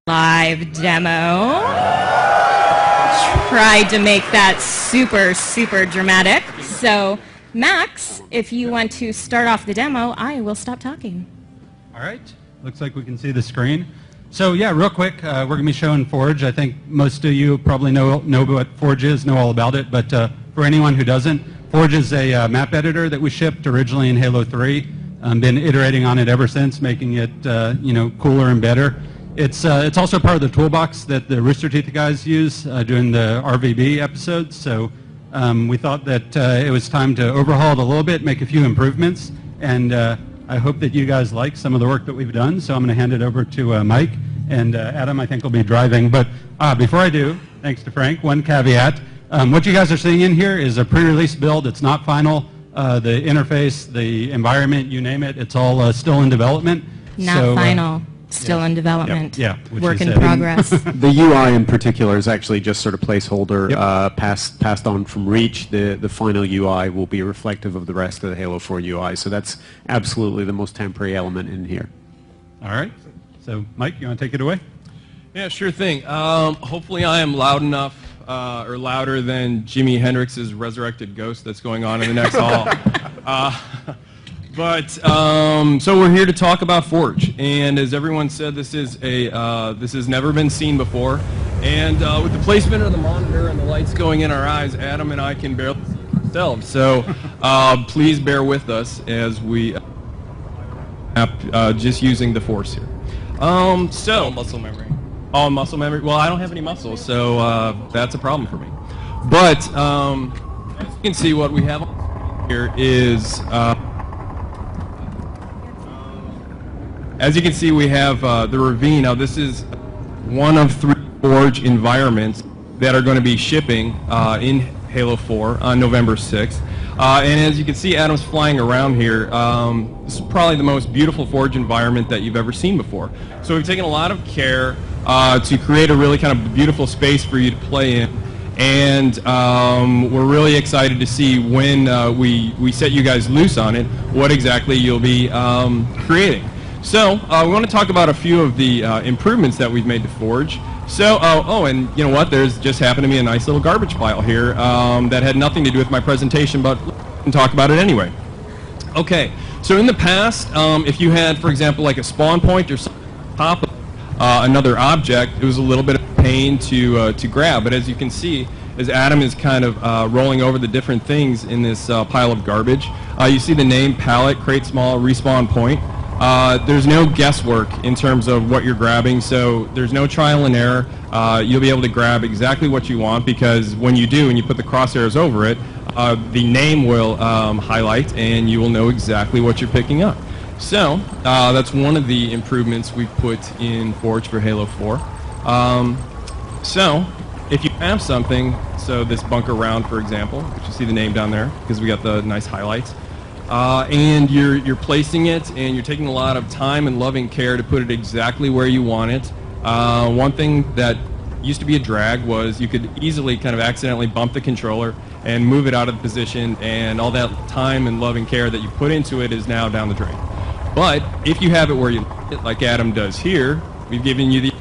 live demo. Tried to make that super, super dramatic. So, Max, if you want to start off the demo, I will stop talking. All right. Looks like we can see the screen. So yeah, real quick, we're going to be showing Forge. I think most of you probably know what Forge is, know all about it. But for anyone who doesn't, Forge is a map editor that we shipped originally in Halo 3. Been iterating on it ever since, making it cooler and better. It's also part of the toolbox that the Rooster Teeth guys use doing the RVB episodes. So we thought that it was time to overhaul it a little bit, make a few improvements, and I hope that you guys like some of the work that we've done. So I'm going to hand it over to Mike, and Adam I think will be driving. But before I do, thanks to Frank, one caveat. What you guys are seeing in here is a pre-release build. It's not final. The interface, the environment, you name it, it's all still in development. Not final. Still in development. Yeah, work in progress. The UI in particular is actually just sort of placeholder, passed on from Reach. The final UI will be reflective of the rest of the Halo 4 UI. So that's absolutely the most temporary element in here. All right. So Mike, you want to take it away? Yeah, sure thing. Hopefully I am loud enough, or louder than Jimi Hendrix's resurrected ghost that's going on in the next hall. So we're here to talk about Forge, and as everyone said, this is this has never been seen before. And with the placement of the monitor and the lights going in our eyes, Adam and I can barely see ourselves. So please bear with us as we just using the Force here. All muscle memory. All muscle memory. Well, I don't have any muscles, so that's a problem for me. But as you can see, what we have here is. As you can see, we have the ravine. Now, this is one of 3 Forge environments that are going to be shipping in Halo 4 on November 6th. And as you can see, Adam's flying around here. This is probably the most beautiful Forge environment that you've ever seen before. So we've taken a lot of care to create a really kind of beautiful space for you to play in. And we're really excited to see when we set you guys loose on it, what exactly you'll be creating. So we want to talk about a few of the improvements that we've made to Forge. So, and you know what? There's just happened to be a nice little garbage pile here that had nothing to do with my presentation, but we can talk about it anyway. Okay, so in the past, if you had, for example, like a spawn point or something on top of another object, it was a little bit of a pain to grab. But as you can see, as Adam is kind of rolling over the different things in this pile of garbage, you see the name palette, create small, respawn point. There's no guesswork in terms of what you're grabbing, so there's no trial and error. You'll be able to grab exactly what you want, because when you do and you put the crosshairs over it, the name will highlight and you will know exactly what you're picking up. So that's one of the improvements we've put in Forge for Halo 4. So if you have something, so this bunker round, for example, which you see the name down there because we got the nice highlights, and you're placing it, and you're taking a lot of time and loving care to put it exactly where you want it. One thing that used to be a drag was you could easily kind of accidentally bump the controller and move it out of the position, and all that time and loving care that you put into it is now down the drain. But if you have it where you like it, like Adam does here, we've given you the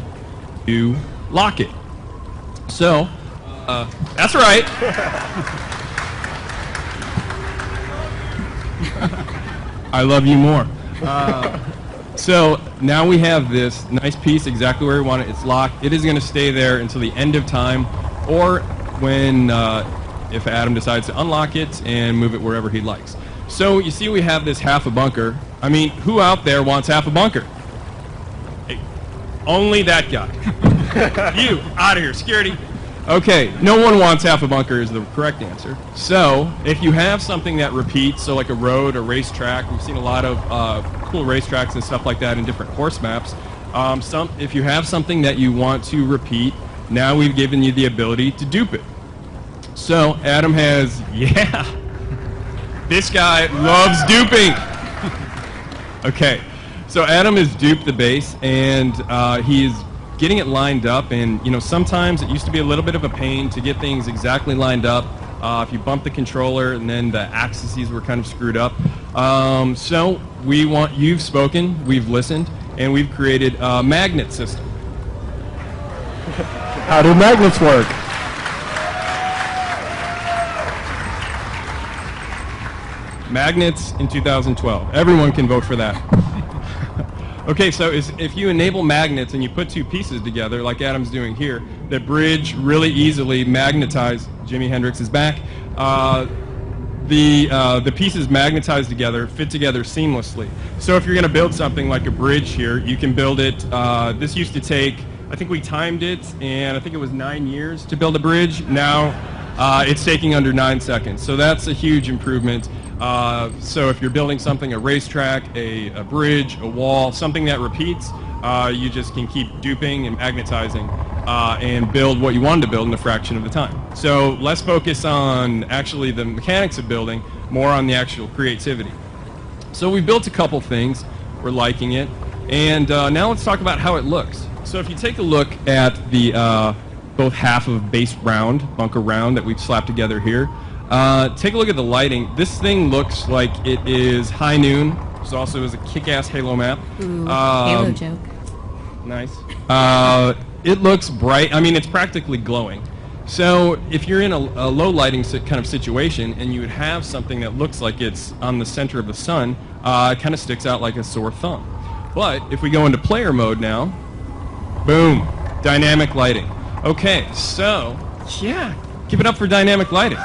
to lock it. So, that's right. I love you more. So now we have this nice piece exactly where we want it. It's locked. It is going to stay there until the end of time, or when if Adam decides to unlock it and move it wherever he likes. So you see we have this half a bunker. I mean, who out there wants half a bunker? Hey, only that guy. You, out of here, security. Okay, no one wants half a bunker is the correct answer. So, if you have something that repeats, so like a road or racetrack, we've seen a lot of cool racetracks and stuff like that in different course maps. If you have something that you want to repeat, now we've given you the ability to dupe it. So, Adam has, yeah, this guy loves duping. Okay, so Adam has duped the base, and he's getting it lined up, and you know, sometimes it used to be a little bit of a pain to get things exactly lined up. If you bump the controller and then the axes were kind of screwed up. So you've spoken, we've listened, and we've created a magnet system. How do magnets work? Magnets in 2012. Everyone can vote for that. Okay, so if you enable magnets and you put two pieces together, like Adam's doing here, that bridge really easily magnetize. Jimi Hendrix is back. The pieces magnetize together, fit together seamlessly. So if you're going to build something like a bridge here, you can build it. This used to take, I think we timed it, and I think it was 9 years to build a bridge. Now it's taking under 9 seconds. So that's a huge improvement. So if you're building something, a racetrack, a bridge, a wall, something that repeats, you just can keep duping and magnetizing and build what you wanted to build in a fraction of the time. So less focus on actually the mechanics of building, more on the actual creativity. So we built a couple things. We're liking it. And now let's talk about how it looks. So if you take a look at the both half of base round, bunker round that we've slapped together here, take a look at the lighting. This thing looks like it is high noon. This also is a kick-ass Halo map. Ooh, Halo joke. Nice. It looks bright. I mean, it's practically glowing. So if you're in a low lighting kind of situation and you would have something that looks like it's on the center of the sun, it kind of sticks out like a sore thumb. But if we go into player mode now, boom, dynamic lighting. Okay, so yeah, give it up for dynamic lighting.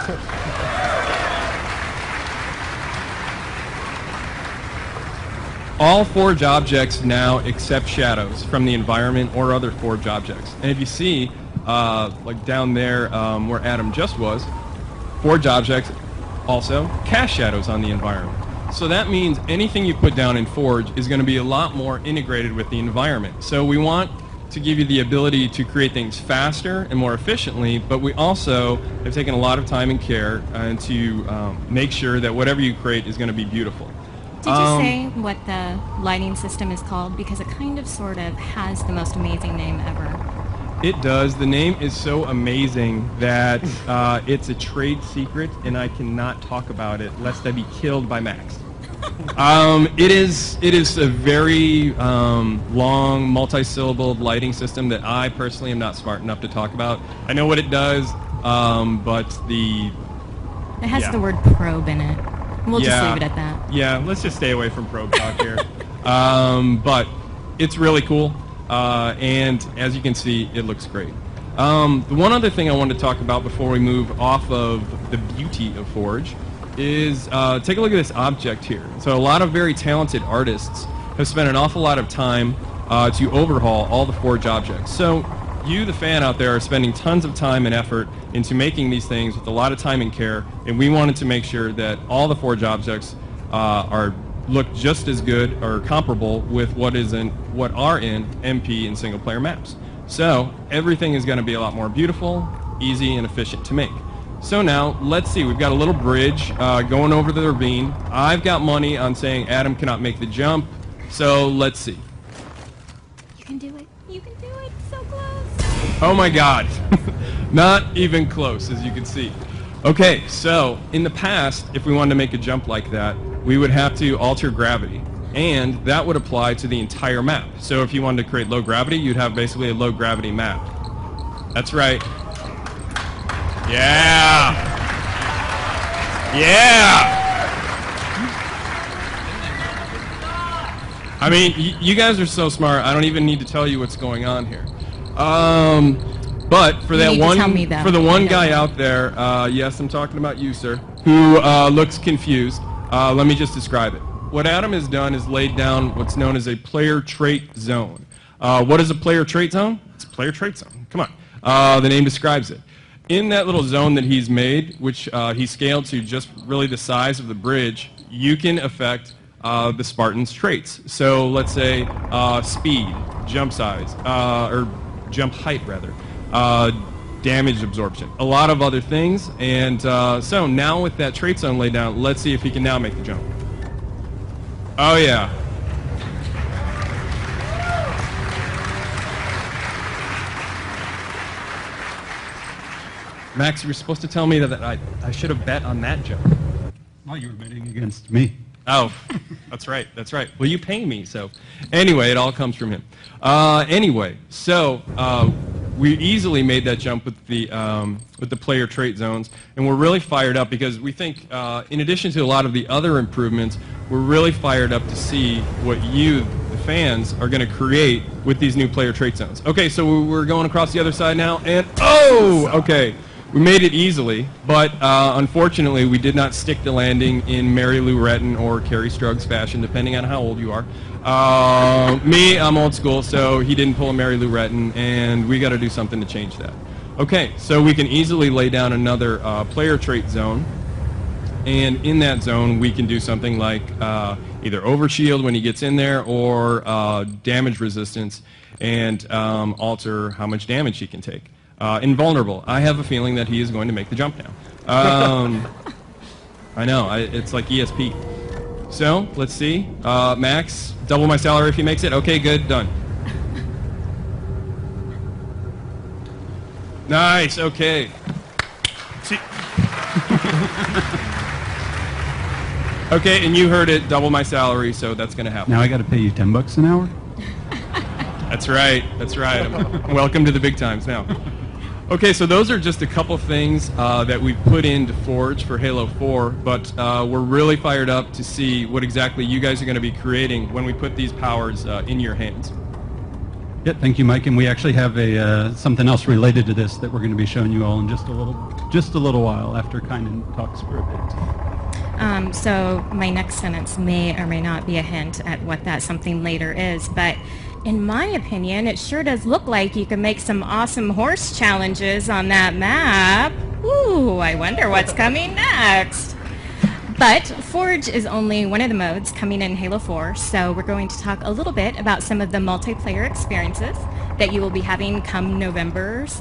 All Forge objects now accept shadows from the environment or other Forge objects. And if you see, like down there where Adam just was, Forge objects also cast shadows on the environment. So that means anything you put down in Forge is going to be a lot more integrated with the environment. So we want to give you the ability to create things faster and more efficiently, but we also have taken a lot of time and care to make sure that whatever you create is going to be beautiful. Did you say what the lighting system is called? Because it kind of sort of has the most amazing name ever. It does. The name is so amazing that it's a trade secret, and I cannot talk about it lest I be killed by Max. It is a very long, multi-syllable lighting system that I personally am not smart enough to talk about. I know what it does, but it has the word probe in it. We'll just leave it at that. Yeah, let's just stay away from probe talk here. But it's really cool, and as you can see, it looks great. The one other thing I wanted to talk about before we move off of the beauty of Forge is take a look at this object here. So a lot of very talented artists have spent an awful lot of time to overhaul all the Forge objects. So you, the fan out there, are spending tons of time and effort into making these things with a lot of time and care, and we wanted to make sure that all the Forge objects look just as good or comparable with what are in MP and single player maps. So everything is going to be a lot more beautiful, easy, and efficient to make. So now, let's see, we've got a little bridge going over the ravine. I've got money on saying Adam cannot make the jump, so let's see. You can do it. You can do it. So close. Oh my god. Not even close, as you can see. Okay, so in the past, if we wanted to make a jump like that, we would have to alter gravity, and that would apply to the entire map. So if you wanted to create low gravity, you'd have basically a low gravity map. That's right. Yeah! Yeah! I mean, you guys are so smart, I don't even need to tell you what's going on here. But for that one guy out there, yes, I'm talking about you, sir, who looks confused, let me just describe it. What Adam has done is laid down what's known as a player trait zone. What is a player trait zone? It's a player trait zone. Come on. The name describes it. In that little zone that he's made, which he scaled to just really the size of the bridge, you can affect the Spartan's traits. So let's say speed, jump size, or jump height rather, damage absorption, a lot of other things. And so now with that trait zone laid down, let's see if he can now make the jump. Oh yeah. Max, you were supposed to tell me that I should have bet on that jump. Well, you were betting against me. Oh, that's right, that's right. Well, you pay me, so. Anyway, it all comes from him. Anyway, so we easily made that jump with the player trait zones, and we're really fired up because we think, in addition to a lot of the other improvements, we're really fired up to see what you, the fans, are going to create with these new player trait zones. Okay, so we're going across the other side now, and oh, okay. We made it easily, but unfortunately we did not stick the landing in Mary Lou Retton or Carrie Strug's fashion, depending on how old you are. Me, I'm old school, so he didn't pull a Mary Lou Retton, and we got to do something to change that. Okay, so we can easily lay down another player trait zone, and in that zone we can do something like either overshield when he gets in there, or damage resistance, and alter how much damage he can take. Invulnerable. I have a feeling that he is going to make the jump now. I know, it's like ESP. So, let's see. Max, double my salary if he makes it. Okay, good, done. Nice, okay. Okay, and you heard it, double my salary, so that's going to happen. Now I got to pay you $10 an hour? That's right, that's right. Welcome to the big times now. Okay, so those are just a couple things that we put into Forge for Halo 4, but we're really fired up to see what exactly you guys are going to be creating when we put these powers in your hands. Yeah, thank you, Mike. And we actually have something else related to this that we're going to be showing you all in just a little while after Kynan talks for a bit. So my next sentence may or may not be a hint at what that something later is, but in my opinion, it sure does look like you can make some awesome horse challenges on that map. Ooh, I wonder what's coming next. But Forge is only one of the modes coming in Halo 4, so we're going to talk a little bit about some of the multiplayer experiences that you will be having come November 6th.